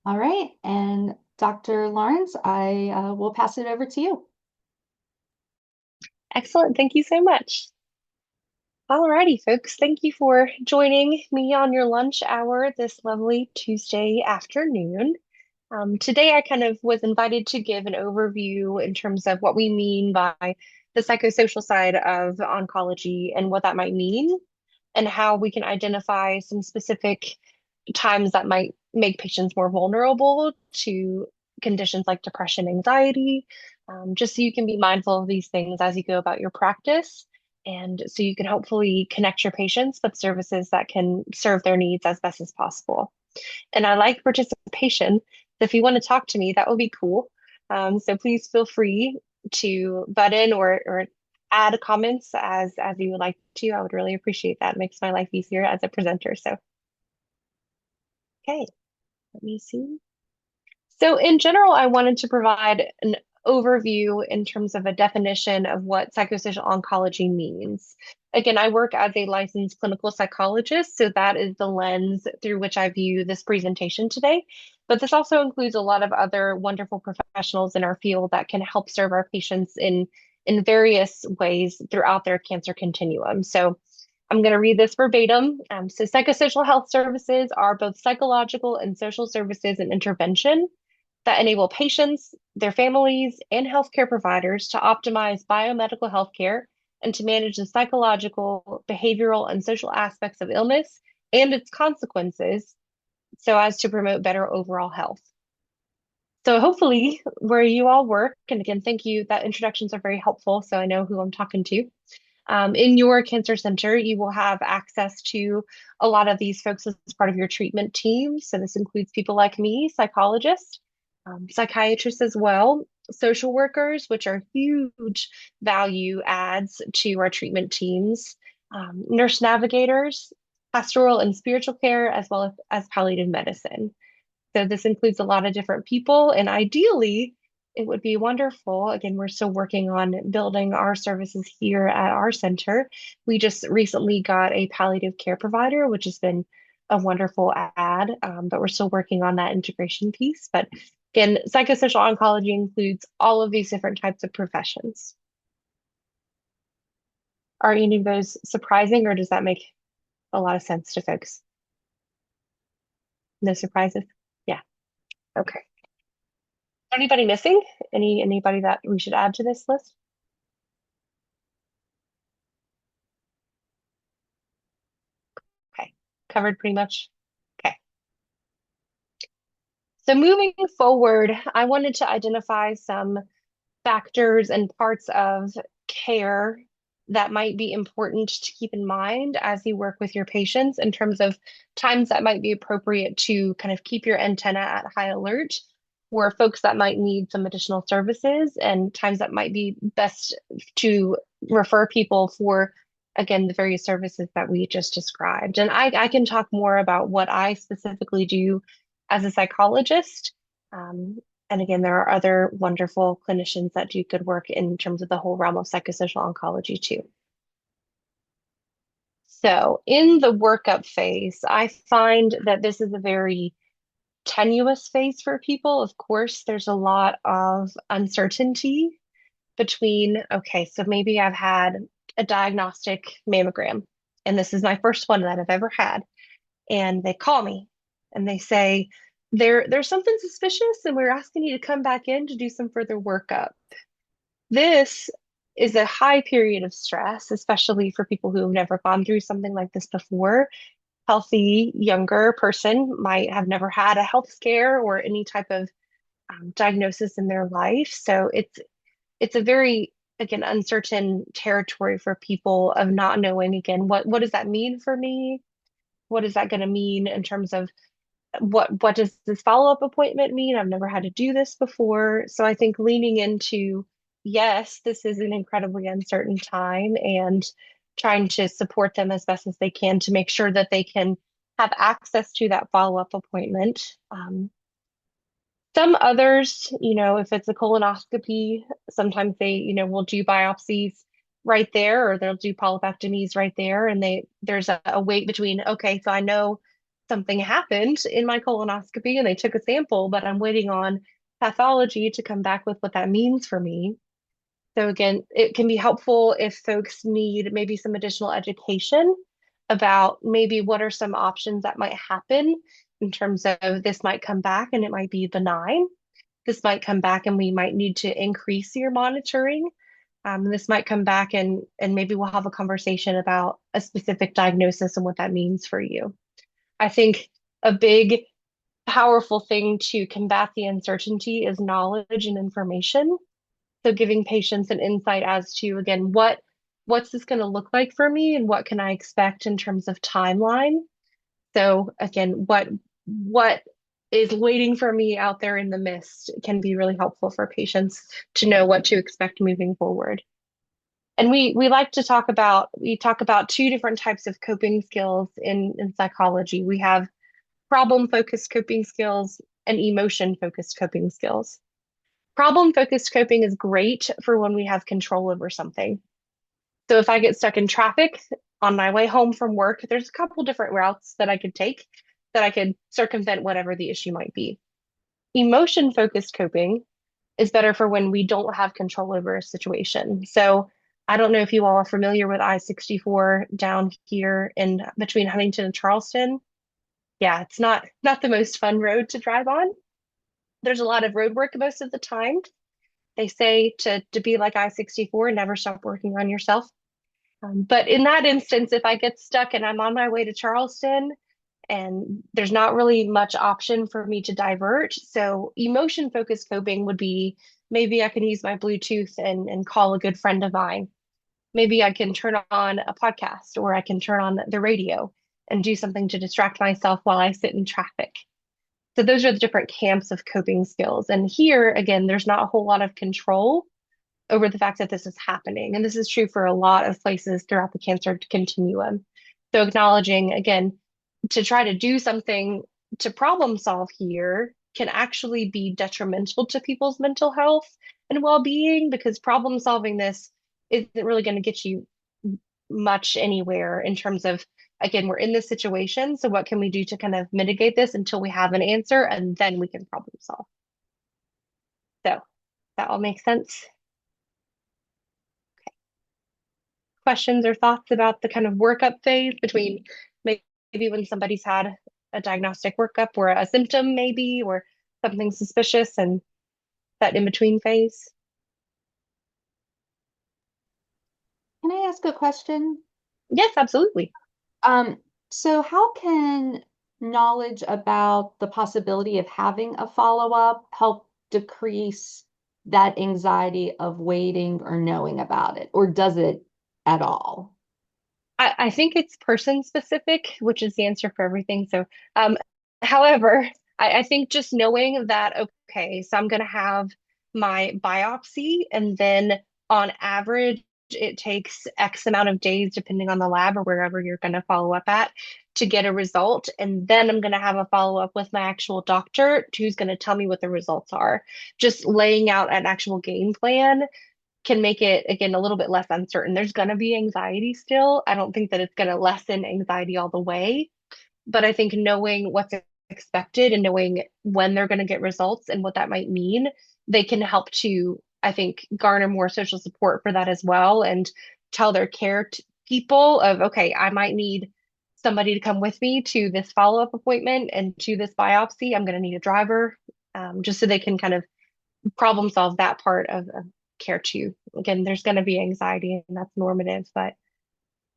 All right, and Dr. Lawrence, I will pass it over to you. Excellent. Thank you so much. Alrighty, folks. Thank you for joining me on your lunch hour this lovely Tuesday afternoon. Today, I kind of was invited to give an overview in terms of what we mean by the psychosocial side of oncology and what that might mean, and how we can identify some specific times that might make patients more vulnerable to conditions like depression, anxiety, just so you can be mindful of these things as you go about your practice. And so you can hopefully connect your patients with services that can serve their needs as best as possible. And I like participation. So if you want to talk to me, that would be cool. So please feel free to butt in or add comments as you would like to. I would really appreciate that. It makes my life easier as a presenter. So, okay, let me see. So in general, I wanted to provide an overview in terms of a definition of what psychosocial oncology means. Again, I work as a licensed clinical psychologist, so that is the lens through which I view this presentation today. But this also includes a lot of other wonderful professionals in our field that can help serve our patients in various ways throughout their cancer continuum. So I'm going to read this verbatim. So psychosocial health services are both psychological and social services and intervention that enable patients, their families, and healthcare providers to optimize biomedical healthcare and to manage the psychological, behavioral, and social aspects of illness and its consequences so as to promote better overall health. So hopefully where you all work, and again, thank you, that introductions are very helpful so I know who I'm talking to. In your cancer center, you will have access to a lot of these folks as part of your treatment team. So this includes people like me, psychologists, psychiatrists as well, social workers, which are huge value adds to our treatment teams, nurse navigators, pastoral and spiritual care, as well as palliative medicine. So this includes a lot of different people, and ideally, it would be wonderful. Again, we're still working on building our services here at our center. We just recently got a palliative care provider, which has been a wonderful add, but we're still working on that integration piece. But again, psychosocial oncology includes all of these different types of professions. Are any of those surprising, or does that make a lot of sense to folks? No surprises? Yeah. Okay. Anybody missing? Anybody that we should add to this list? Okay, covered pretty much. Okay. So moving forward, I wanted to identify some factors and parts of care that might be important to keep in mind as you work with your patients in terms of times that might be appropriate to kind of keep your antenna at high alert for folks that might need some additional services and times that might be best to refer people for, again, the various services that we just described. And I can talk more about what I specifically do as a psychologist. Um, and again, there are other wonderful clinicians that do good work in terms of the whole realm of psychosocial oncology too. So in the workup phase, I find that this is a very tenuous phase for people. Of course, there's a lot of uncertainty between, okay, so maybe I've had a diagnostic mammogram, and this is my first one that I've ever had. And they call me and they say, there's something suspicious, and we're asking you to come back in to do some further workup. This is a high period of stress, especially for people who have never gone through something like this before. Healthy, younger person might have never had a health scare or any type of diagnosis in their life. So it's a very, again, uncertain territory for people of not knowing, again, what does that mean for me? What is that going to mean in terms of what does this follow-up appointment mean? I've never had to do this before. So I think leaning into, yes, this is an incredibly uncertain time and trying to support them as best as they can to make sure that they can have access to that follow-up appointment. Some others, if it's a colonoscopy, sometimes they, will do biopsies right there, or they'll do polypectomies right there, and there's a wait between, okay, so I know something happened in my colonoscopy and they took a sample, but I'm waiting on pathology to come back with what that means for me. So again, it can be helpful if folks need maybe some additional education about maybe what are some options that might happen in terms of this might come back and it might be benign. This might come back and we might need to increase your monitoring. This might come back and maybe we'll have a conversation about a specific diagnosis and what that means for you. I think a big, powerful thing to combat the uncertainty is knowledge and information. So giving patients an insight as to, again, what's this going to look like for me and what can I expect in terms of timeline? So again, what is waiting for me out there in the mist can be really helpful for patients to know what to expect moving forward. And we like to talk about two different types of coping skills in psychology. We have problem-focused coping skills and emotion-focused coping skills. Problem-focused coping is great for when we have control over something. So if I get stuck in traffic on my way home from work, there's a couple different routes that I could take that I could circumvent whatever the issue might be. Emotion-focused coping is better for when we don't have control over a situation. So I don't know if you all are familiar with I-64 down here in between Huntington and Charleston. Yeah, it's not the most fun road to drive on. There's a lot of road work most of the time. They say to be like I-64, never stop working on yourself. But in that instance, if I get stuck and I'm on my way to Charleston and there's not really much option for me to divert, so emotion focused coping would be maybe I can use my Bluetooth and call a good friend of mine. Maybe I can turn on a podcast or I can turn on the radio and do something to distract myself while I sit in traffic. So those are the different camps of coping skills. And here, again, there's not a whole lot of control over the fact that this is happening. And this is true for a lot of places throughout the cancer continuum. So acknowledging, again, to try to do something to problem solve here can actually be detrimental to people's mental health and well-being because problem solving this isn't really going to get you much anywhere in terms of, again, we're in this situation. So what can we do to kind of mitigate this until we have an answer and then we can problem solve? So that all makes sense. Questions or thoughts about the kind of workup phase between maybe when somebody's had a diagnostic workup or a symptom maybe or something suspicious and that in between phase? Can I ask a question? Yes, absolutely. Um, so how can knowledge about the possibility of having a follow-up help decrease that anxiety of waiting or knowing about it, or does it at all? I think it's person specific, which is the answer for everything. So, however, I think just knowing that, okay, so I'm going to have my biopsy, and then on average, it takes X amount of days, depending on the lab or wherever you're going to follow up at, to get a result. And then I'm going to have a follow up with my actual doctor who's going to tell me what the results are. Just laying out an actual game plan can make it again a little bit less uncertain. There's going to be anxiety still. I don't think that it's going to lessen anxiety all the way, but I think knowing what's expected and knowing when they're going to get results and what that might mean, they can help to, I think, garner more social support for that as well and tell their people of, okay, I might need somebody to come with me to this follow-up appointment and to this biopsy. I'm going to need a driver, just so they can kind of problem solve that part of care too. Again, there's going to be anxiety and that's normative, but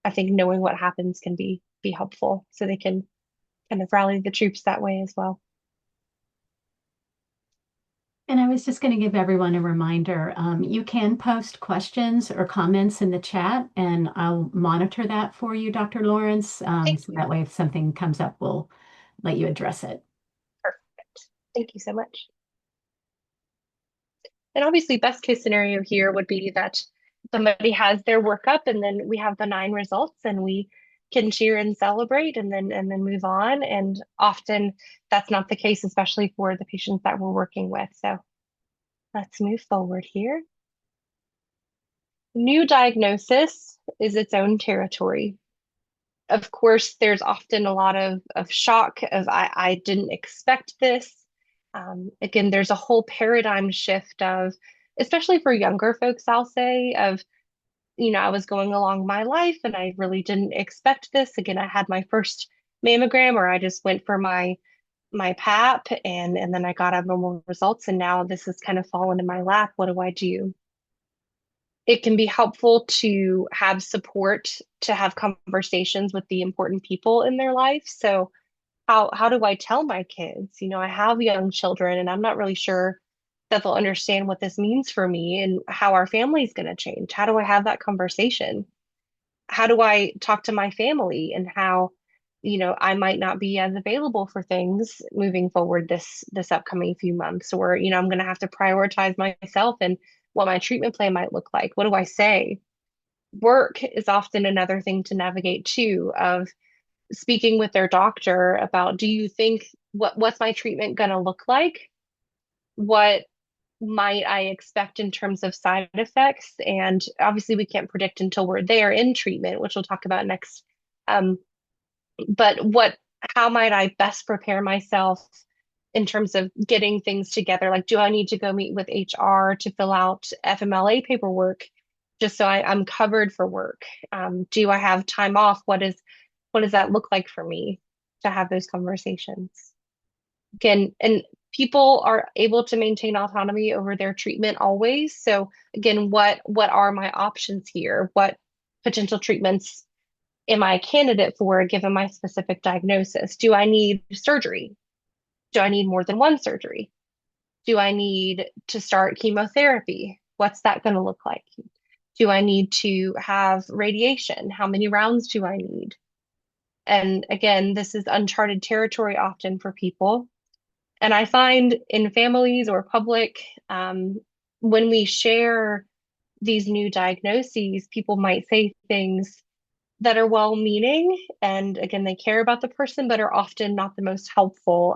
I think knowing what happens can be helpful so they can kind of rally the troops that way as well. And I was just going to give everyone a reminder. You can post questions or comments in the chat, and I'll monitor that for you, Dr. Lawrence. Thank So you. that way, if something comes up, we'll let you address it. Perfect. Thank you so much. And obviously, best case scenario here would be that somebody has their workup and then we have benign results and we can cheer and celebrate and then move on. And often that's not the case, especially for the patients that we're working with. So let's move forward here. New diagnosis is its own territory. Of course, there's often a lot of shock of I didn't expect this. Again, there's a whole paradigm shift of, especially for younger folks, I'll say, of, I was going along my life and I really didn't expect this. Again, I had my first mammogram, or I just went for my PAP, and then I got abnormal results, and now this has kind of fallen in my lap. What do I do? It can be helpful to have support, to have conversations with the important people in their life. So how do I tell my kids? I have young children and I'm not really sure that they'll understand what this means for me and how our family is going to change. How do I have that conversation? How do I talk to my family and how, I might not be as available for things moving forward this upcoming few months, or, I'm going to have to prioritize myself and what my treatment plan might look like. What do I say? Work is often another thing to navigate too, of speaking with their doctor about, do you think what's my treatment going to look like? What might I expect in terms of side effects? And obviously, we can't predict until we're there in treatment, which we'll talk about next. Um, but how might I best prepare myself in terms of getting things together? Like, do I need to go meet with HR to fill out FMLA paperwork just so I'm covered for work? Do I have time off? What does that look like for me to have those conversations? Again, and people are able to maintain autonomy over their treatment always. So again, what are my options here? What potential treatments am I a candidate for given my specific diagnosis? Do I need surgery? Do I need more than one surgery? Do I need to start chemotherapy? What's that going to look like? Do I need to have radiation? How many rounds do I need? And again, this is uncharted territory often for people. And I find in families or public, when we share these new diagnoses, people might say things that are well-meaning, and again, they care about the person, but are often not the most helpful.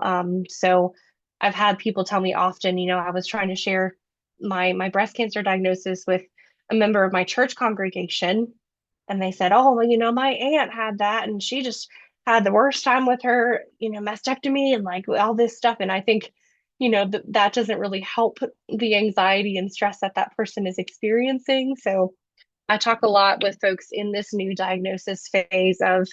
So I've had people tell me often, I was trying to share my breast cancer diagnosis with a member of my church congregation, and they said, "Oh, well, my aunt had that, and she just had the worst time with her, mastectomy and like all this stuff." And I think, that doesn't really help the anxiety and stress that that person is experiencing. So I talk a lot with folks in this new diagnosis phase of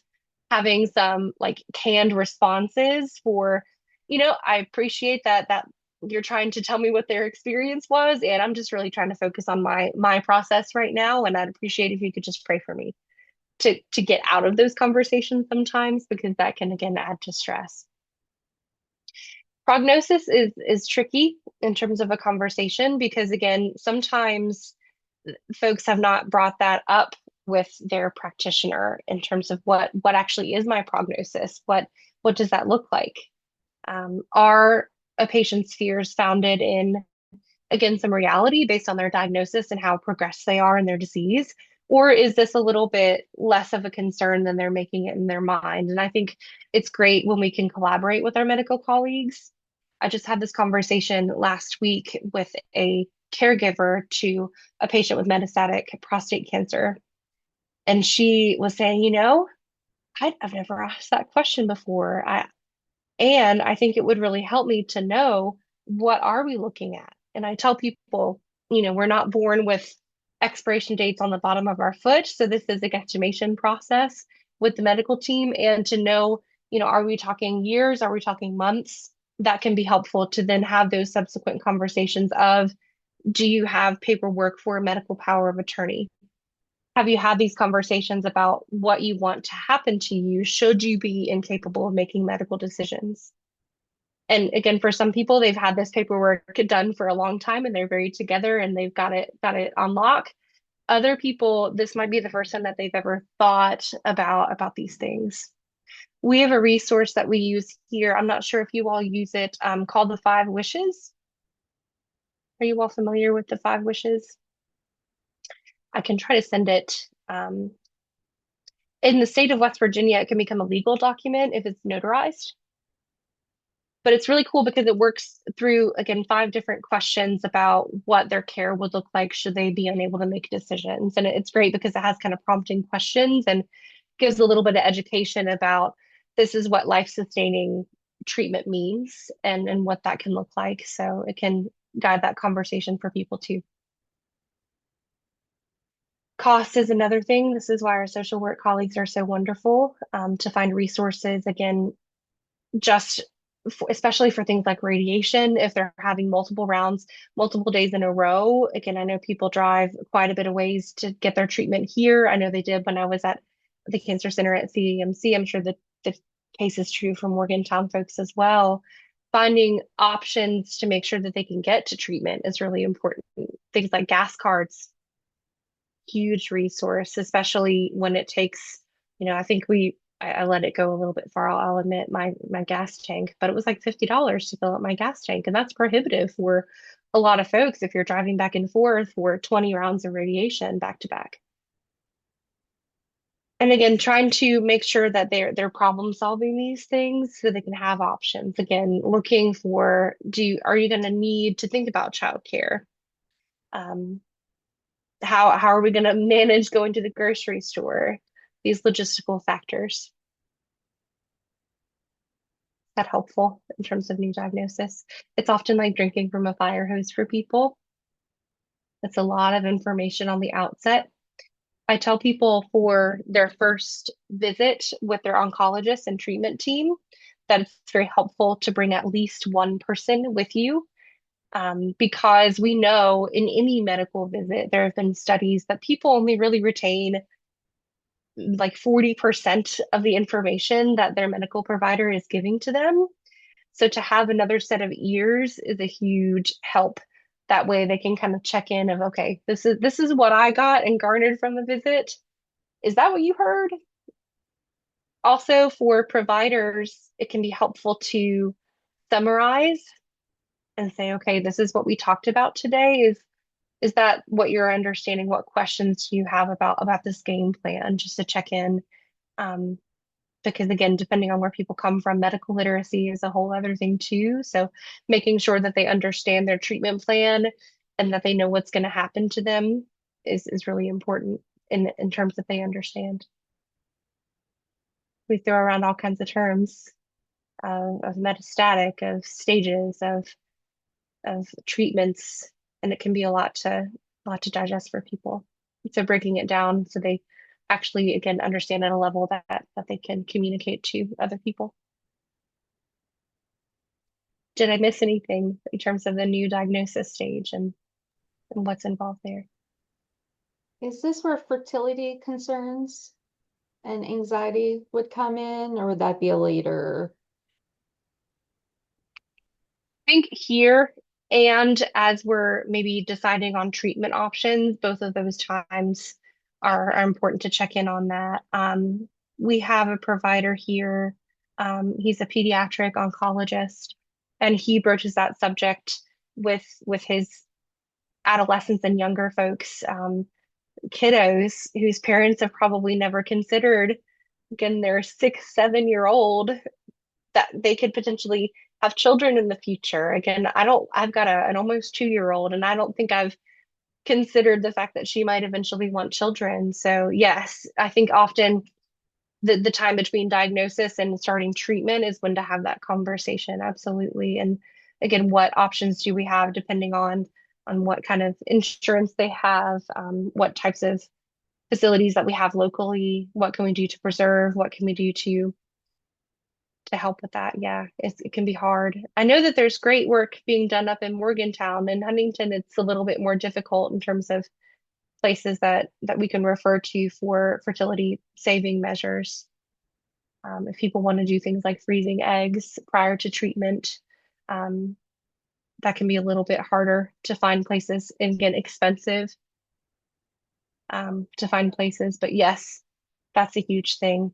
having some like canned responses for, I appreciate that you're trying to tell me what their experience was, and I'm just really trying to focus on my process right now, and I'd appreciate if you could just pray for me to get out of those conversations sometimes, because that can again add to stress. Prognosis is tricky in terms of a conversation because again, sometimes folks have not brought that up with their practitioner in terms of what actually is my prognosis. What does that look like? Are a patient's fears founded in, again, some reality based on their diagnosis and how progressed they are in their disease? Or is this a little bit less of a concern than they're making it in their mind? And I think it's great when we can collaborate with our medical colleagues. I just had this conversation last week with a caregiver to a patient with metastatic prostate cancer. And she was saying, I've never asked that question before. And I think it would really help me to know, what are we looking at? And I tell people, we're not born with expiration dates on the bottom of our foot. So this is a guesstimation process with the medical team. And to know, are we talking years? Are we talking months? That can be helpful to then have those subsequent conversations of, do you have paperwork for a medical power of attorney? Have you had these conversations about what you want to happen to you should you be incapable of making medical decisions? And again, for some people, they've had this paperwork done for a long time and they're very together and they've got it on lock. Other people, this might be the first time that they've ever thought about these things. We have a resource that we use here. I'm not sure if you all use it, called the Five Wishes. Are you all familiar with the Five Wishes? I can try to send it. In the state of West Virginia, it can become a legal document if it's notarized. But it's really cool because it works through, again, 5 different questions about what their care would look like should they be unable to make decisions. And it's great because it has kind of prompting questions. And gives a little bit of education about this is what life-sustaining treatment means and what that can look like. So it can guide that conversation for people too. Cost is another thing. This is why our social work colleagues are so wonderful, to find resources. Again, just especially for things like radiation, if they're having multiple rounds, multiple days in a row. Again, I know people drive quite a bit of ways to get their treatment here. I know they did when I was at the cancer center at CAMC. I'm sure that the case is true for Morgantown folks as well. Finding options to make sure that they can get to treatment is really important. Things like gas cards, huge resource, especially when it takes, I think I let it go a little bit far, I'll admit, my gas tank, but it was like $50 to fill up my gas tank. And that's prohibitive for a lot of folks if you're driving back and forth for 20 rounds of radiation back to back. And again, trying to make sure that they're problem solving these things so they can have options. Again, looking for are you going to need to think about childcare? How are we going to manage going to the grocery store? These logistical factors. That helpful in terms of new diagnosis. It's often like drinking from a fire hose for people. That's a lot of information on the outset. I tell people for their first visit with their oncologist and treatment team that it's very helpful to bring at least one person with you, because we know in any medical visit, there have been studies that people only really retain like 40% of the information that their medical provider is giving to them. So to have another set of ears is a huge help. That way they can kind of check in of, okay, this is what I got and garnered from the visit. Is that what you heard? Also, for providers, it can be helpful to summarize and say, okay, this is what we talked about today. Is that what you're understanding? What questions do you have about this game plan? Just to check in. Um, because again, depending on where people come from, medical literacy is a whole other thing too. So making sure that they understand their treatment plan and that they know what's going to happen to them is really important in terms that they understand. We throw around all kinds of terms of metastatic, of stages, of treatments, and it can be a lot to digest for people. So breaking it down so they actually again understand at a level that they can communicate to other people. Did I miss anything in terms of the new diagnosis stage and what's involved there? Is this where fertility concerns and anxiety would come in, or would that be a later? I think here and as we're maybe deciding on treatment options, both of those times are important to check in on that. We have a provider here. He's a pediatric oncologist, and he broaches that subject with his adolescents and younger folks, kiddos whose parents have probably never considered, again, their 6, 7-year-old, that they could potentially have children in the future. Again, I've got an almost 2-year-old, and I don't think I've considered the fact that she might eventually want children. So yes, I think often the time between diagnosis and starting treatment is when to have that conversation. Absolutely. And again, what options do we have depending on what kind of insurance they have, what types of facilities that we have locally, what can we do to preserve, what can we do to help with that. Yeah, it can be hard. I know that there's great work being done up in Morgantown. In Huntington, it's a little bit more difficult in terms of places that we can refer to for fertility saving measures. If people want to do things like freezing eggs prior to treatment, that can be a little bit harder to find places and again expensive to find places. But yes, that's a huge thing.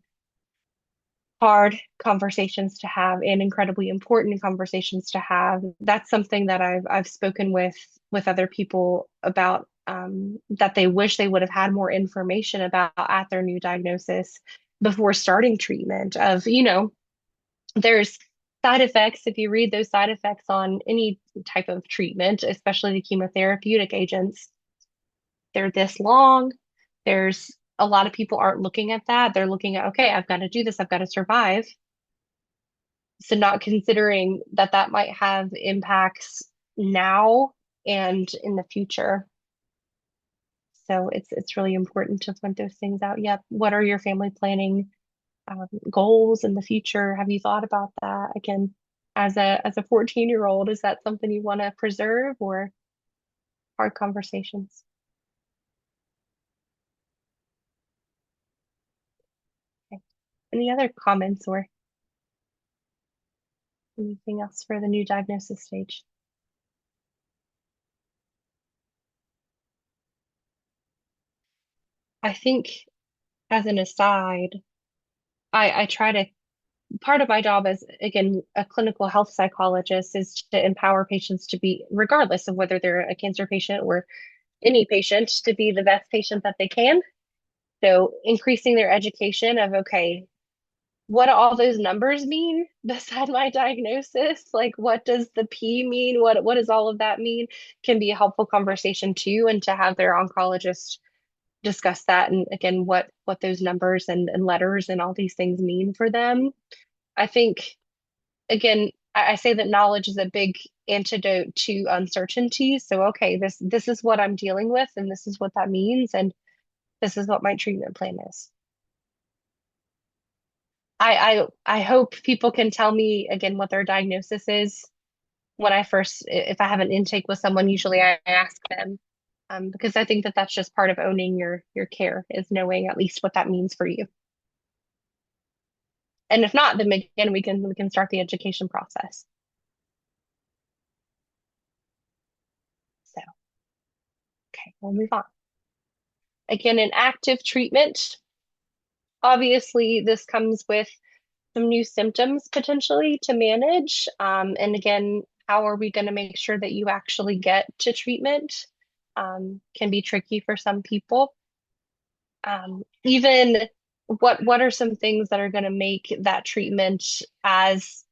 Hard conversations to have and incredibly important conversations to have. That's something that I've spoken with other people about, that they wish they would have had more information about at their new diagnosis before starting treatment of, there's side effects. If you read those side effects on any type of treatment, especially the chemotherapeutic agents, they're this long. There's a lot of people aren't looking at that. They're looking at, okay, I've got to do this, I've got to survive. So not considering that that might have impacts now and in the future. So it's really important to point those things out. Yep. What are your family planning goals in the future? Have you thought about that? Again, as a 14-year-old, is that something you want to preserve or hard conversations? Okay. Any other comments or anything else for the new diagnosis stage? I think as an aside, I try to, part of my job as, again, a clinical health psychologist is to empower patients to be, regardless of whether they're a cancer patient or any patient, to be the best patient that they can. So increasing their education of, okay, what do all those numbers mean beside my diagnosis? Like, what does the P mean? What does all of that mean? Can be a helpful conversation too, and to have their oncologist discuss that and again what those numbers and letters and all these things mean for them. I think again, I say that knowledge is a big antidote to uncertainty. So okay, this is what I'm dealing with, and this is what that means, and this is what my treatment plan is. I hope people can tell me again what their diagnosis is when I first, if I have an intake with someone, usually I ask them, because I think that that's just part of owning your care is knowing at least what that means for you. And if not, then again we can start the education process. So, okay, we'll move on. Again, in active treatment, obviously this comes with some new symptoms potentially to manage. And again, how are we going to make sure that you actually get to treatment? Can be tricky for some people. Even what are some things that are going to make that treatment as,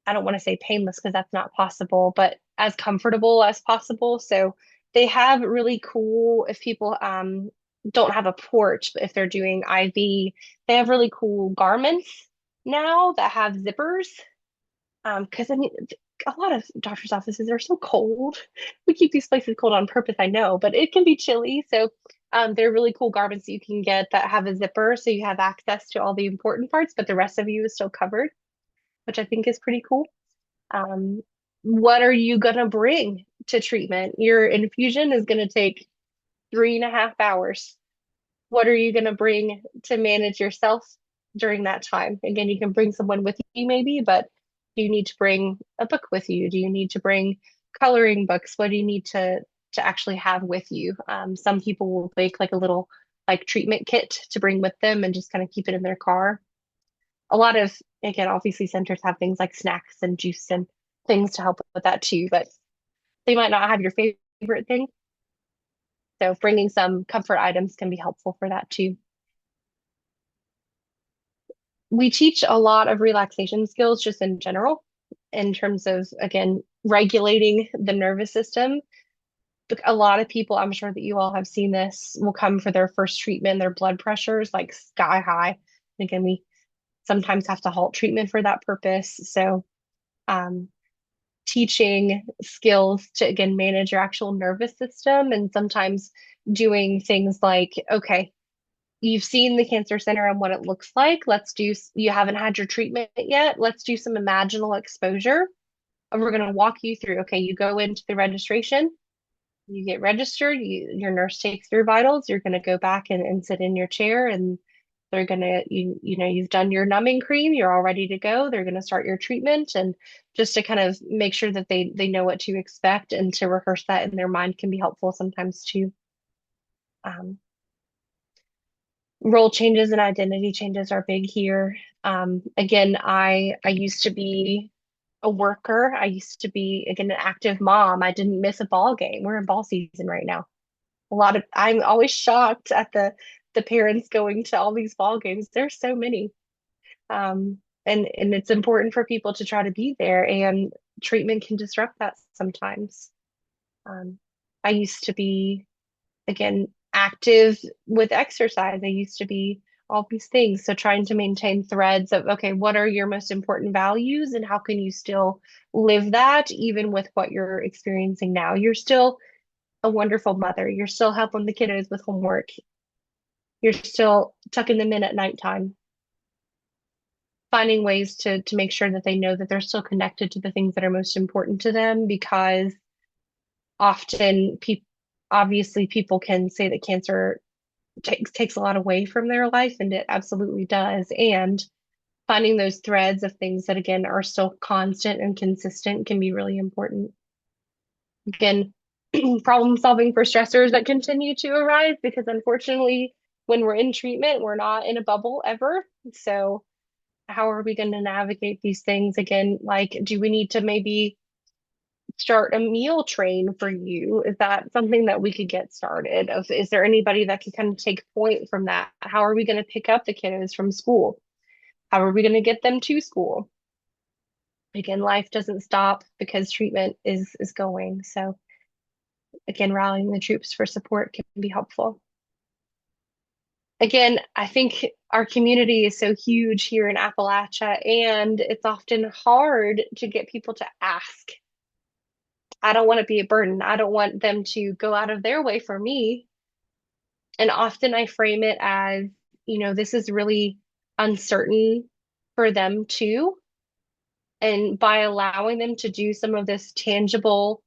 I don't want to say painless because that's not possible, but as comfortable as possible. So they have really cool, if people don't have a port, but if they're doing IV, they have really cool garments now that have zippers. Because I mean, a lot of doctors' offices are so cold. We keep these places cold on purpose, I know, but it can be chilly. So they're really cool garments that you can get that have a zipper, so you have access to all the important parts, but the rest of you is still covered, which I think is pretty cool. Um, what are you gonna bring to treatment? Your infusion is gonna take 3.5 hours. What are you gonna bring to manage yourself during that time? Again, you can bring someone with you maybe, but do you need to bring a book with you? Do you need to bring coloring books? What do you need to actually have with you? Some people will make like a little like treatment kit to bring with them and just kind of keep it in their car. A lot of, again, obviously centers have things like snacks and juice and things to help with that too, but they might not have your favorite thing. So bringing some comfort items can be helpful for that too. We teach a lot of relaxation skills just in general, in terms of, again, regulating the nervous system. A lot of people, I'm sure that you all have seen this, will come for their first treatment, their blood pressure is like sky high. Again, we sometimes have to halt treatment for that purpose. So um, teaching skills to again manage your actual nervous system and sometimes doing things like, okay, you've seen the cancer center and what it looks like. You haven't had your treatment yet. Let's do some imaginal exposure. And we're going to walk you through. Okay, you go into the registration, you get registered, your nurse takes your vitals, you're going to go back and sit in your chair and they're going to, you've done your numbing cream, you're all ready to go. They're going to start your treatment and just to kind of make sure that they know what to expect and to rehearse that in their mind can be helpful sometimes too. Um, Role changes and identity changes are big here. Again, I used to be a worker. I used to be, again, an active mom. I didn't miss a ball game. We're in ball season right now. I'm always shocked at the parents going to all these ball games. There's so many. And it's important for people to try to be there, and treatment can disrupt that sometimes. I used to be, again, active with exercise. I used to be all these things. So trying to maintain threads of, okay, what are your most important values and how can you still live that even with what you're experiencing now? You're still a wonderful mother. You're still helping the kiddos with homework. You're still tucking them in at nighttime, finding ways to make sure that they know that they're still connected to the things that are most important to them, because often people obviously people can say that cancer takes a lot away from their life, and it absolutely does. And finding those threads of things that again are still constant and consistent can be really important. Again, problem solving for stressors that continue to arise, because unfortunately when we're in treatment we're not in a bubble ever. So how are we going to navigate these things? Again, like, do we need to maybe start a meal train for you? Is that something that we could get started? Is there anybody that can kind of take point from that? How are we going to pick up the kiddos from school? How are we going to get them to school? Again, life doesn't stop because treatment is going. So again, rallying the troops for support can be helpful. Again, I think our community is so huge here in Appalachia, and it's often hard to get people to ask. I don't want to be a burden. I don't want them to go out of their way for me. And often I frame it as, this is really uncertain for them too. And by allowing them to do some of this tangible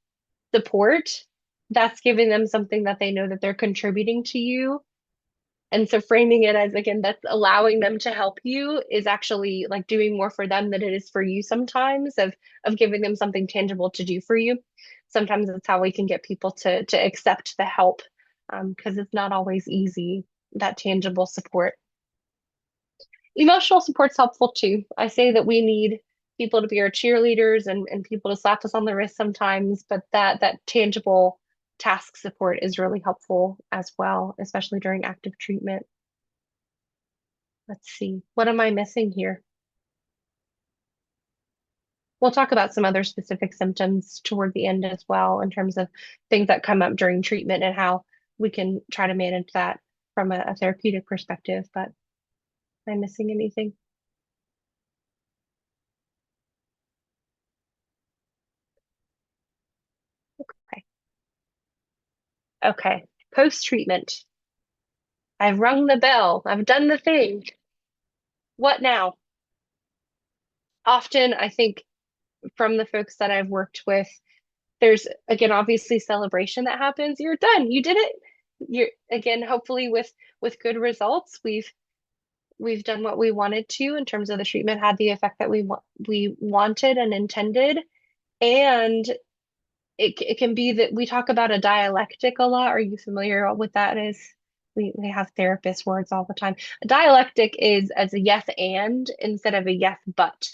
support, that's giving them something that they know that they're contributing to you. And so framing it as, again, that's allowing them to help you is actually like doing more for them than it is for you sometimes, of giving them something tangible to do for you. Sometimes that's how we can get people to accept the help, because it's not always easy, that tangible support. Emotional support's helpful too. I say that we need people to be our cheerleaders and people to slap us on the wrist sometimes, but that tangible task support is really helpful as well, especially during active treatment. Let's see, what am I missing here? We'll talk about some other specific symptoms toward the end as well, in terms of things that come up during treatment and how we can try to manage that from a therapeutic perspective. But am I missing anything? Okay. Okay. Post-treatment. I've rung the bell. I've done the thing. What now? Often, I think from the folks that I've worked with, there's again obviously celebration that happens. You're done. You did it. You're again hopefully with good results. We've done what we wanted to in terms of the treatment had the effect that we wanted and intended. And it can be that we talk about a dialectic a lot. Are you familiar with that? Is we have therapist words all the time. A dialectic is as a yes and instead of a yes but.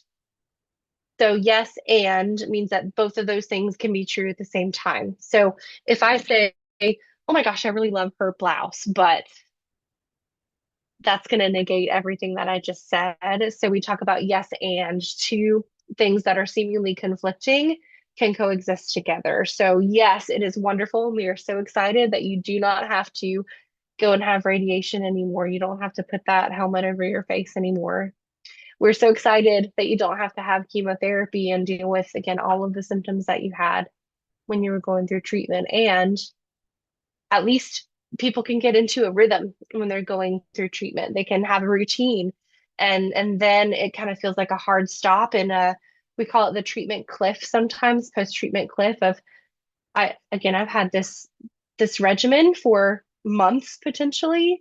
So yes and means that both of those things can be true at the same time. So if I say, oh my gosh, I really love her blouse, but that's going to negate everything that I just said. So we talk about yes and two things that are seemingly conflicting can coexist together. So yes, it is wonderful. We are so excited that you do not have to go and have radiation anymore. You don't have to put that helmet over your face anymore. We're so excited that you don't have to have chemotherapy and deal with, again, all of the symptoms that you had when you were going through treatment. And at least people can get into a rhythm when they're going through treatment. They can have a routine, and then it kind of feels like a hard stop in a, we call it the treatment cliff sometimes, post-treatment cliff of I've had this regimen for months potentially.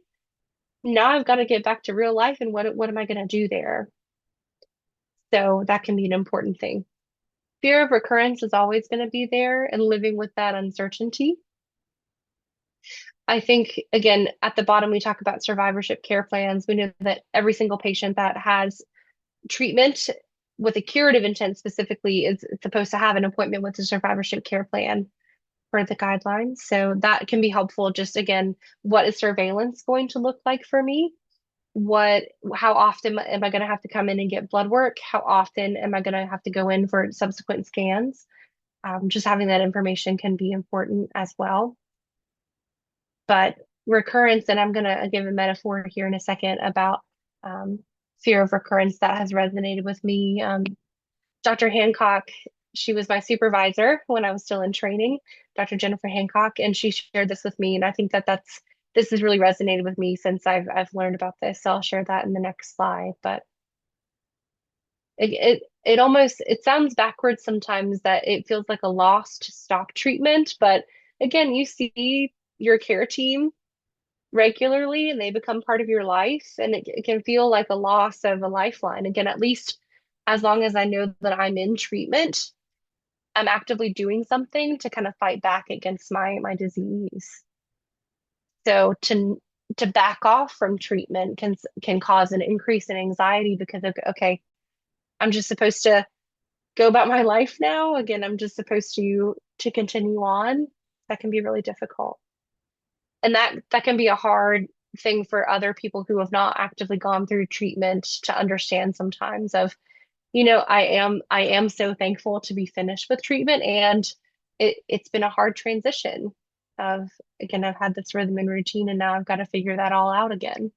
Now I've got to get back to real life, and what am I going to do there? So that can be an important thing. Fear of recurrence is always going to be there, and living with that uncertainty. I think, again, at the bottom, we talk about survivorship care plans. We know that every single patient that has treatment with a curative intent specifically is supposed to have an appointment with the survivorship care plan for the guidelines. So that can be helpful. Just again, what is surveillance going to look like for me? How often am I going to have to come in and get blood work? How often am I going to have to go in for subsequent scans? Just having that information can be important as well. But recurrence, and I'm going to give a metaphor here in a second about um, fear of recurrence that has resonated with me. Dr. Hancock, she was my supervisor when I was still in training, Dr. Jennifer Hancock, and she shared this with me. And I think that this has really resonated with me since I've learned about this. So I'll share that in the next slide. But it almost it sounds backwards sometimes that it feels like a loss to stop treatment. But again, you see your care team regularly and they become part of your life, and it can feel like a loss of a lifeline. Again, at least as long as I know that I'm in treatment, I'm actively doing something to kind of fight back against my disease. So to back off from treatment can cause an increase in anxiety because of, okay, I'm just supposed to go about my life now. Again, I'm just supposed to continue on. That can be really difficult. And that can be a hard thing for other people who have not actively gone through treatment to understand sometimes of, I am so thankful to be finished with treatment, and it's been a hard transition of, again, I've had this rhythm and routine and now I've got to figure that all out again.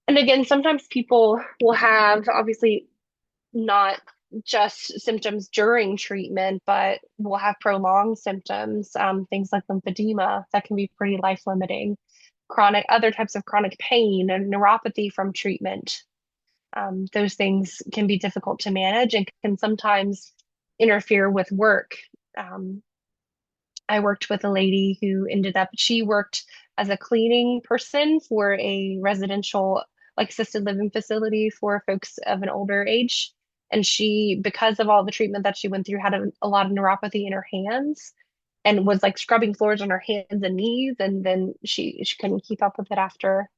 And again, sometimes people will have obviously not just symptoms during treatment, but will have prolonged symptoms, things like lymphedema that can be pretty life limiting, other types of chronic pain and neuropathy from treatment. Those things can be difficult to manage and can sometimes interfere with work. Um, I worked with a lady who she worked as a cleaning person for a residential, like assisted living facility for folks of an older age. And she, because of all the treatment that she went through, had a lot of neuropathy in her hands and was like scrubbing floors on her hands and knees. And then she couldn't keep up with it after.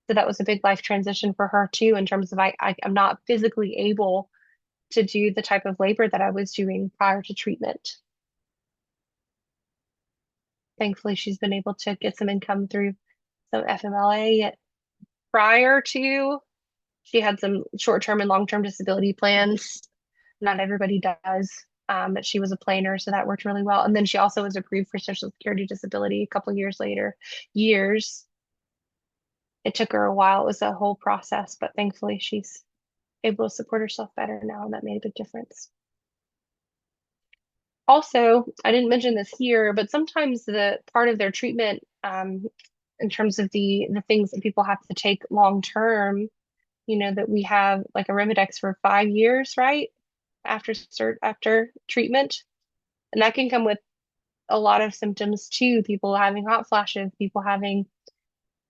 So that was a big life transition for her too, in terms of I'm not physically able to do the type of labor that I was doing prior to treatment. Thankfully, she's been able to get some income through some FMLA. Prior to, she had some short-term and long-term disability plans. Not everybody does, but she was a planner, so that worked really well. And then she also was approved for Social Security disability a couple years later. Years. It took her a while. It was a whole process, but thankfully she's able to support herself better now, and that made a big difference. Also, I didn't mention this here, but sometimes the part of their treatment, in terms of the things that people have to take long term, that we have like a Arimidex for 5 years, right? After treatment. And that can come with a lot of symptoms too. People having hot flashes, people having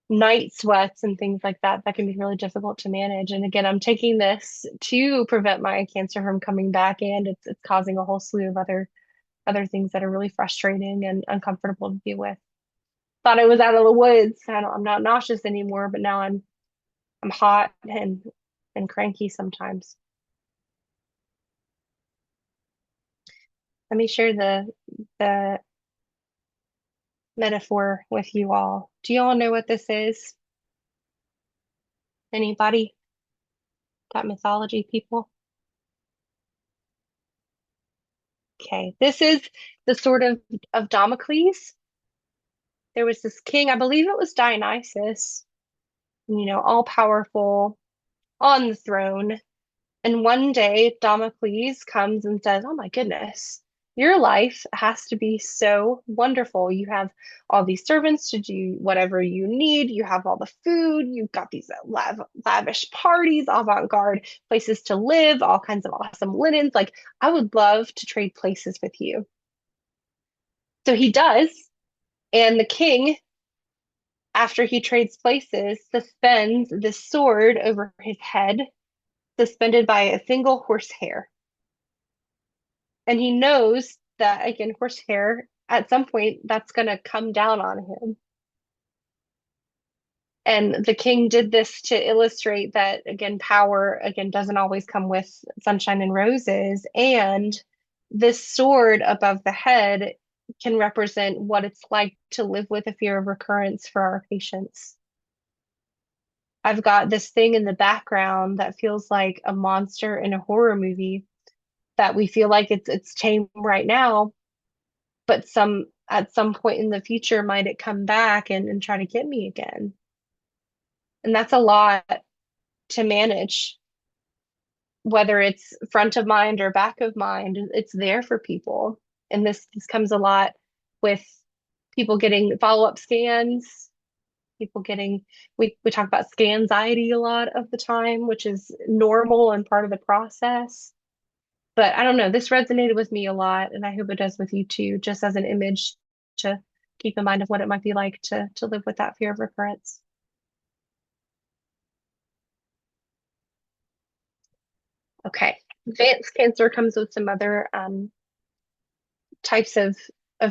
night sweats and things like that. That can be really difficult to manage. And again, I'm taking this to prevent my cancer from coming back, and it's causing a whole slew of other things that are really frustrating and uncomfortable to deal with. Thought I was out of the woods. I'm not nauseous anymore, but now I'm hot and cranky sometimes. Let me share the metaphor with you all. Do you all know what this is? Anybody? Got mythology people? Okay, this is the sword of Damocles. There was this king, I believe it was Dionysus, all powerful on the throne. And one day Damocles comes and says, "Oh my goodness, your life has to be so wonderful. You have all these servants to do whatever you need. You have all the food. You've got these lavish parties, avant-garde places to live, all kinds of awesome linens. Like, I would love to trade places with you." So he does. And the king, after he trades places, suspends this sword over his head, suspended by a single horsehair. And he knows that, again, horsehair, at some point, that's going to come down on him. And the king did this to illustrate that, again, power, again, doesn't always come with sunshine and roses. And this sword above the head can represent what it's like to live with a fear of recurrence for our patients. I've got this thing in the background that feels like a monster in a horror movie that we feel like it's tame right now, but at some point in the future, might it come back and try to get me again? And that's a lot to manage, whether it's front of mind or back of mind, it's there for people. And this comes a lot with people getting follow-up scans, people getting we talk about scan anxiety a lot of the time, which is normal and part of the process. But I don't know, this resonated with me a lot, and I hope it does with you too, just as an image to keep in mind of what it might be like to live with that fear of recurrence. Okay. Advanced cancer comes with some other types of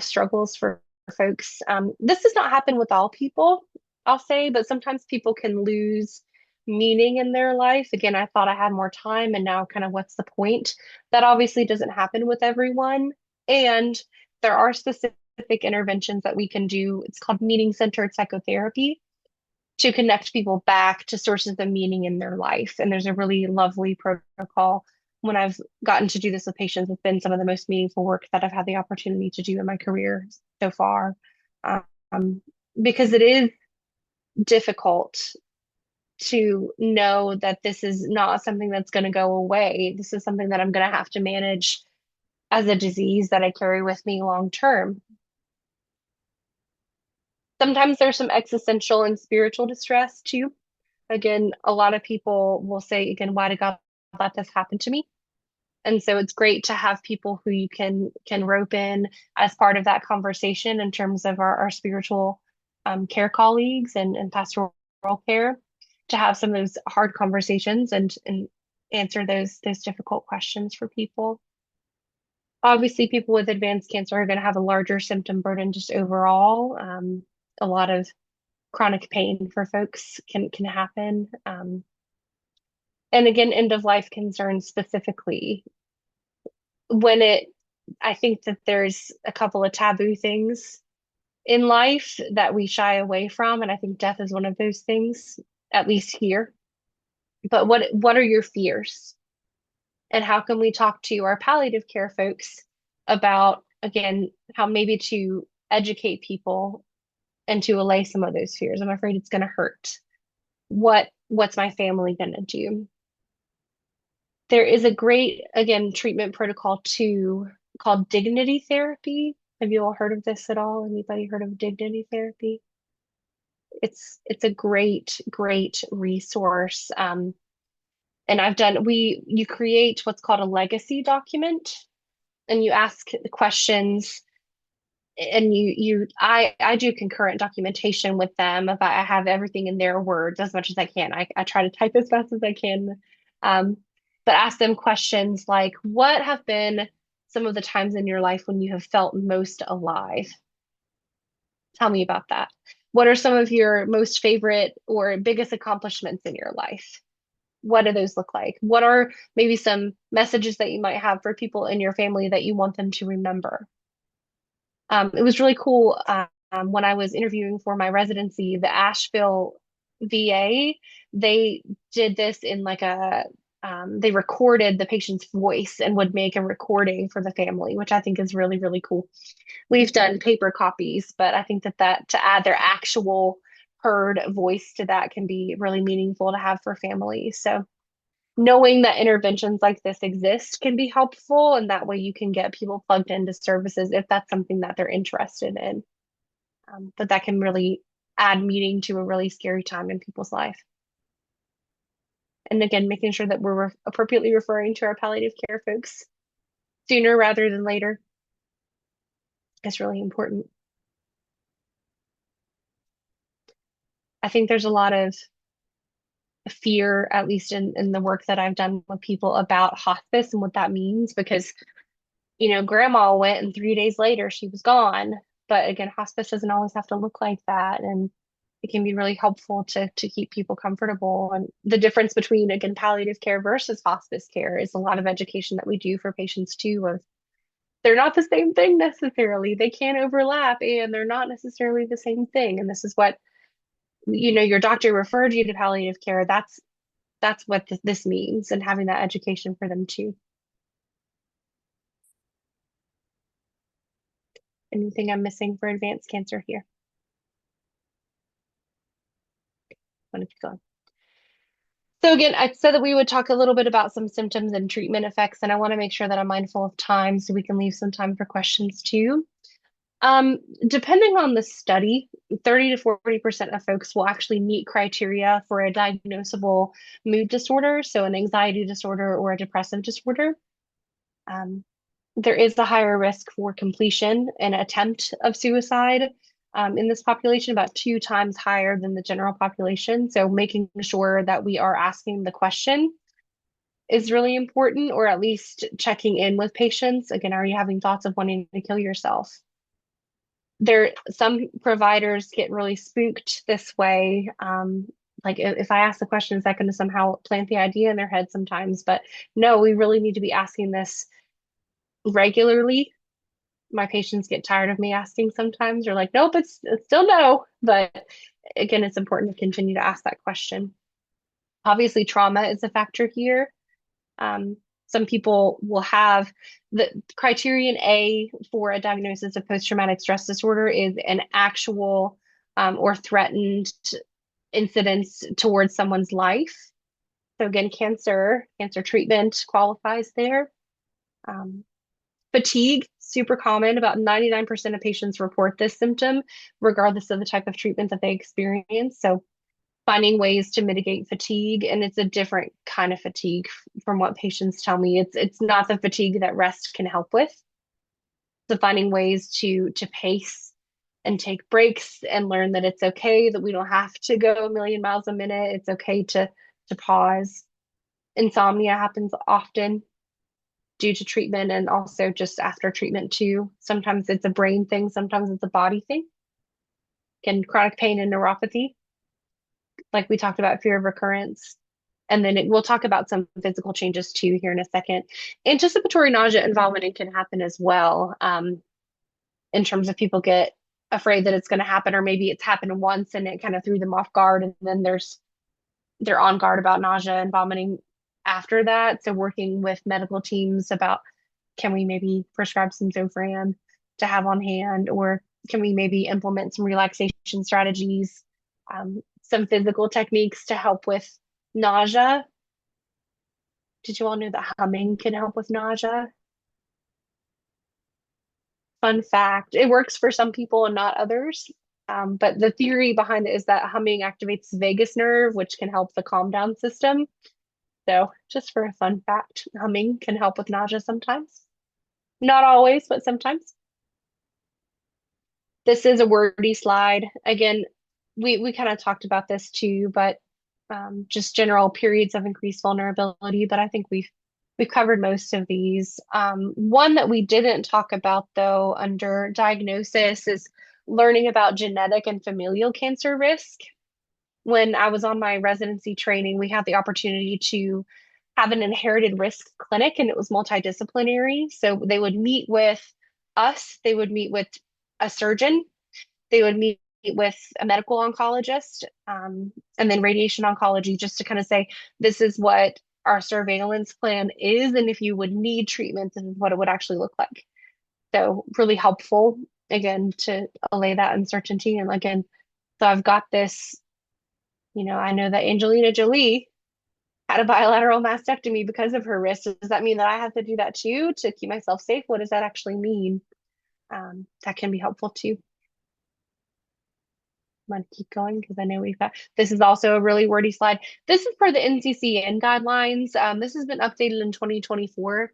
struggles for folks. This does not happen with all people, I'll say, but sometimes people can lose meaning in their life. Again, I thought I had more time, and now kind of what's the point? That obviously doesn't happen with everyone. And there are specific interventions that we can do. It's called meaning-centered psychotherapy to connect people back to sources of meaning in their life. And there's a really lovely protocol. When I've gotten to do this with patients, it's been some of the most meaningful work that I've had the opportunity to do in my career so far. Um, because it is difficult to know that this is not something that's going to go away. This is something that I'm going to have to manage as a disease that I carry with me long term. Sometimes there's some existential and spiritual distress too. Again, a lot of people will say, again, why did God let this happen to me? And so it's great to have people who you can rope in as part of that conversation in terms of our spiritual care colleagues and pastoral care to have some of those hard conversations and answer those difficult questions for people. Obviously, people with advanced cancer are going to have a larger symptom burden just overall. A lot of chronic pain for folks can happen. And again, end of life concerns specifically. When it, I think that there's a couple of taboo things in life that we shy away from, and I think death is one of those things, at least here. But what are your fears? And how can we talk to our palliative care folks about, again, how maybe to educate people and to allay some of those fears? I'm afraid it's going to hurt. What's my family going to do? There is a great, again, treatment protocol too called dignity therapy. Have you all heard of this at all? Anybody heard of dignity therapy? It's a great resource. And you create what's called a legacy document, and you ask the questions, and I do concurrent documentation with them. If I have everything in their words as much as I can. I try to type as fast as I can. Um, but ask them questions like, what have been some of the times in your life when you have felt most alive? Tell me about that. What are some of your most favorite or biggest accomplishments in your life? What do those look like? What are maybe some messages that you might have for people in your family that you want them to remember? It was really cool when I was interviewing for my residency, the Asheville VA, they did this in like they recorded the patient's voice and would make a recording for the family, which I think is really cool. We've done paper copies, but I think that to add their actual heard voice to that can be really meaningful to have for families. So knowing that interventions like this exist can be helpful, and that way you can get people plugged into services if that's something that they're interested in. But that can really add meaning to a really scary time in people's life. And again, making sure that we're appropriately referring to our palliative care folks sooner rather than later is really important. I think there's a lot of fear, at least in the work that I've done with people about hospice and what that means, because grandma went and 3 days later she was gone. But again, hospice doesn't always have to look like that. And it can be really helpful to keep people comfortable. And the difference between, again, palliative care versus hospice care is a lot of education that we do for patients too, of they're not the same thing necessarily. They can overlap and they're not necessarily the same thing. And this is what, your doctor referred you to palliative care. That's what this means, and having that education for them too. anything I'm missing for advanced cancer here? I'm gonna keep going. So again, I said that we would talk a little bit about some symptoms and treatment effects, and I want to make sure that I'm mindful of time so we can leave some time for questions too. Depending on the study, 30 to 40% of folks will actually meet criteria for a diagnosable mood disorder, so an anxiety disorder or a depressive disorder. Um, there is a higher risk for completion and attempt of suicide in this population, about 2 times higher than the general population. So making sure that we are asking the question is really important, or at least checking in with patients. Again, are you having thoughts of wanting to kill yourself? Some providers get really spooked this way. Like if I ask the question, is that going to somehow plant the idea in their head sometimes? But no, we really need to be asking this regularly. My patients get tired of me asking sometimes. They're like, nope, it's still no. But again, it's important to continue to ask that question. Obviously, trauma is a factor here. Some people will have the criterion A for a diagnosis of post-traumatic stress disorder is an actual or threatened incidents towards someone's life. So again, cancer treatment qualifies there. Fatigue, super common. About 99% of patients report this symptom, regardless of the type of treatment that they experience. So finding ways to mitigate fatigue, and it's a different kind of fatigue from what patients tell me. It's not the fatigue that rest can help with. So finding ways to pace and take breaks and learn that it's okay, that we don't have to go a million miles a minute. It's okay to pause. Insomnia happens often due to treatment and also just after treatment too. Sometimes it's a brain thing, sometimes it's a body thing. Again, chronic pain and neuropathy, like we talked about, fear of recurrence. And then we'll talk about some physical changes too here in a second. Anticipatory nausea and vomiting can happen as well, in terms of people get afraid that it's going to happen, or maybe it's happened once and it kind of threw them off guard, and then they're on guard about nausea and vomiting after that. So working with medical teams about, can we maybe prescribe some Zofran to have on hand, or can we maybe implement some relaxation strategies, some physical techniques to help with nausea. Did you all know that humming can help with nausea? Fun fact, it works for some people and not others. But the theory behind it is that humming activates the vagus nerve, which can help the calm down system. So just for a fun fact, humming can help with nausea sometimes. Not always, but sometimes. This is a wordy slide. Again, we kind of talked about this too, but just general periods of increased vulnerability. But I think we've covered most of these. One that we didn't talk about though under diagnosis is learning about genetic and familial cancer risk. When I was on my residency training, we had the opportunity to have an inherited risk clinic, and it was multidisciplinary. So they would meet with us, they would meet with a surgeon, they would meet with a medical oncologist, and then radiation oncology, just to kind of say, this is what our surveillance plan is, and if you would need treatment, this is what it would actually look like. So really helpful, again, to allay that uncertainty. And again, so I've got this, I know that Angelina Jolie had a bilateral mastectomy because of her wrist. Does that mean that I have to do that too to keep myself safe? What does that actually mean? That can be helpful too. I'm going to keep going because I know this is also a really wordy slide. This is for the NCCN guidelines. This has been updated in 2024.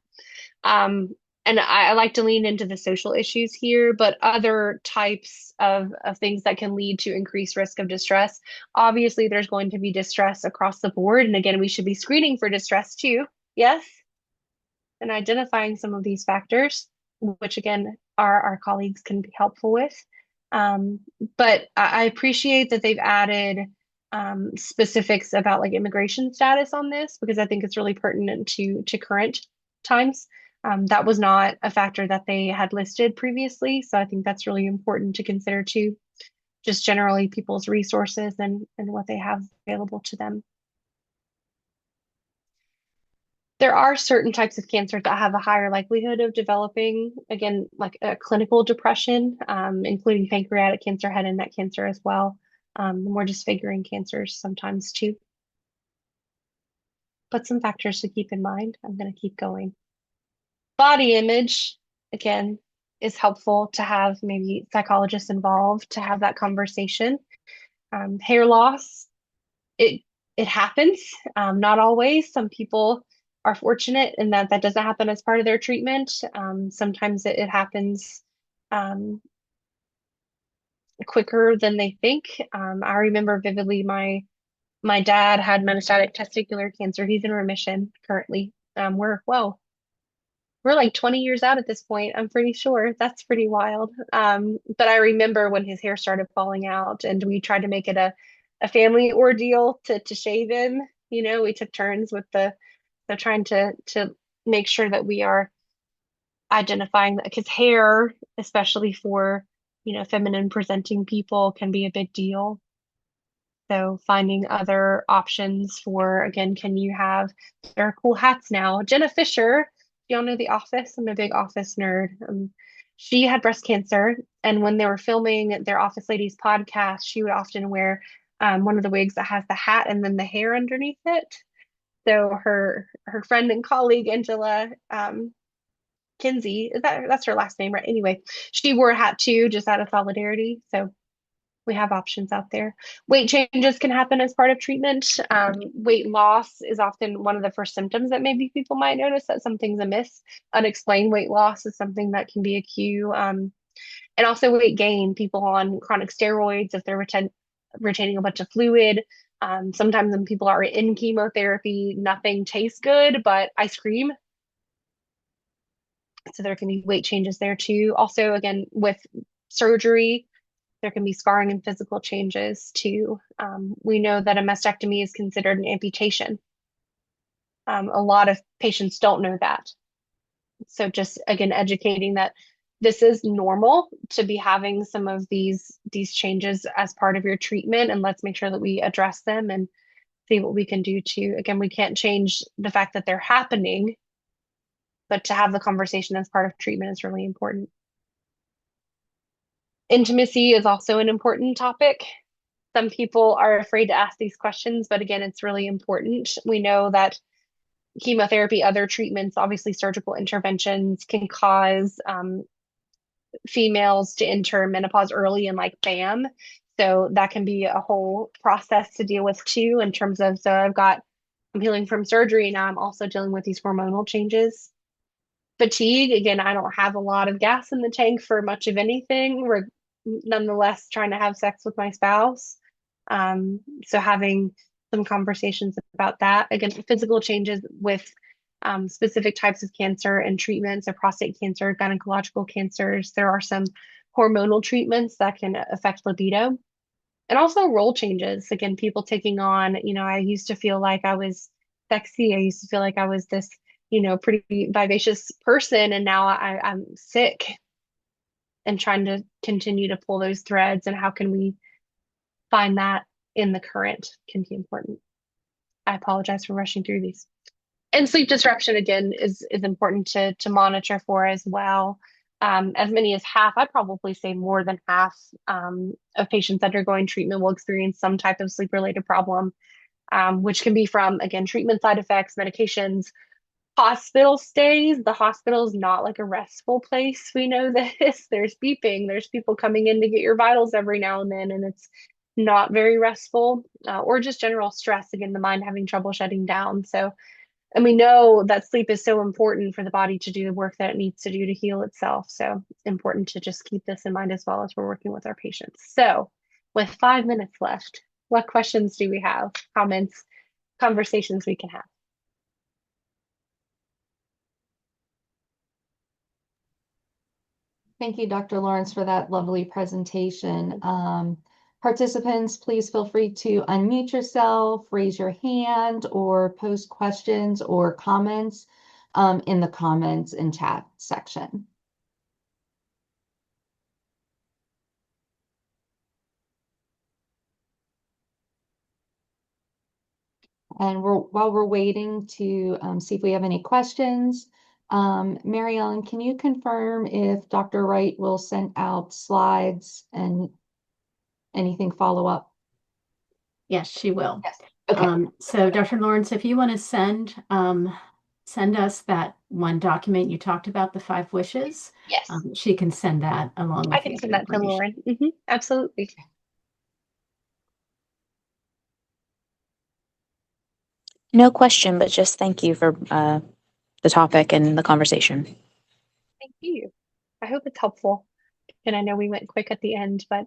And I like to lean into the social issues here, but other types of things that can lead to increased risk of distress. Obviously, there's going to be distress across the board. And again, we should be screening for distress too. Yes. And identifying some of these factors, which again, our colleagues can be helpful with. But I appreciate that they've added specifics about like immigration status on this, because I think it's really pertinent to current times. That was not a factor that they had listed previously. So I think that's really important to consider too, just generally people's resources and what they have available to them. There are certain types of cancer that have a higher likelihood of developing, again, like a clinical depression, including pancreatic cancer, head and neck cancer as well. More disfiguring cancers sometimes too. But some factors to keep in mind. I'm going to keep going. Body image, again, is helpful to have maybe psychologists involved to have that conversation. Hair loss, it it happens, not always. Some people are fortunate in that that doesn't happen as part of their treatment. Sometimes it happens quicker than they think. I remember vividly my dad had metastatic testicular cancer. He's in remission currently. We're like 20 years out at this point, I'm pretty sure. That's pretty wild. But I remember when his hair started falling out and we tried to make it a family ordeal to shave him. You know, we took turns with the trying to make sure that we are identifying that his hair, especially for, feminine presenting people, can be a big deal. So finding other options for, again, there are cool hats now. Jenna Fisher, y'all know The Office? I'm a big Office nerd. She had breast cancer, and when they were filming their Office Ladies podcast, she would often wear one of the wigs that has the hat and then the hair underneath it. So her friend and colleague Angela Kinsey, that's her last name, right? Anyway, she wore a hat too, just out of solidarity. So we have options out there. Weight changes can happen as part of treatment. Weight loss is often one of the first symptoms that maybe people might notice that something's amiss. Unexplained weight loss is something that can be a cue. And also weight gain, people on chronic steroids, if they're retaining a bunch of fluid. Sometimes when people are in chemotherapy, nothing tastes good, but ice cream. So there can be weight changes there too. Also, again, with surgery, there can be scarring and physical changes too. We know that a mastectomy is considered an amputation. A lot of patients don't know that. So just again, educating that this is normal to be having some of these changes as part of your treatment, and let's make sure that we address them and see what we can do to, again, we can't change the fact that they're happening, but to have the conversation as part of treatment is really important. Intimacy is also an important topic. Some people are afraid to ask these questions, but again, it's really important. We know that chemotherapy, other treatments, obviously surgical interventions can cause females to enter menopause early and like bam. So that can be a whole process to deal with too, in terms of, I'm healing from surgery. Now I'm also dealing with these hormonal changes. Fatigue, again, I don't have a lot of gas in the tank for much of anything. We're nonetheless trying to have sex with my spouse. So having some conversations about that. Again, physical changes with specific types of cancer and treatments, so prostate cancer, gynecological cancers. There are some hormonal treatments that can affect libido. And also role changes. Again, people taking on, I used to feel like I was sexy. I used to feel like I was this, pretty vivacious person. And now I'm sick and trying to continue to pull those threads. And how can we find that in the current can be important. I apologize for rushing through these. And sleep disruption, again, is important to monitor for as well. As many as half, I'd probably say more than half of patients undergoing treatment will experience some type of sleep-related problem, which can be from, again, treatment side effects, medications, hospital stays. The hospital is not like a restful place. We know this. There's beeping. There's people coming in to get your vitals every now and then, and it's not very restful, or just general stress. Again, the mind having trouble shutting down. So, and we know that sleep is so important for the body to do the work that it needs to do to heal itself. So important to just keep this in mind as well as we're working with our patients. So with 5 minutes left, what questions do we have? Comments, conversations we can have? Thank you, Dr. Lawrence, for that lovely presentation. Participants, please feel free to unmute yourself, raise your hand, or post questions or comments in the comments and chat section. And while we're waiting to see if we have any questions, Mary Ellen, can you confirm if Dr. Wright will send out slides and anything follow up? Yes, she will. Yes. Okay. So Dr. Lawrence, if you want to send us that one document you talked about, the 5 wishes, Yes, she can send that along I with the can send other that to information. Lauren. Absolutely. No question, but just thank you for the topic and the conversation. Thank you. I hope it's helpful. And I know we went quick at the end, but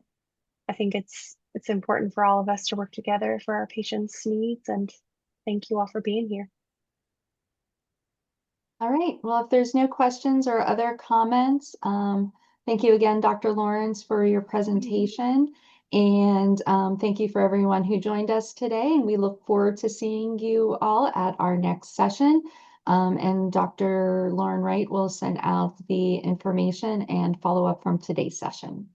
I think it's important for all of us to work together for our patients' needs. And thank you all for being here. All right. Well, if there's no questions or other comments, thank you again, Dr. Lawrence, for your presentation. And thank you for everyone who joined us today. And we look forward to seeing you all at our next session. And Dr. Lauren Wright will send out the information and follow up from today's session.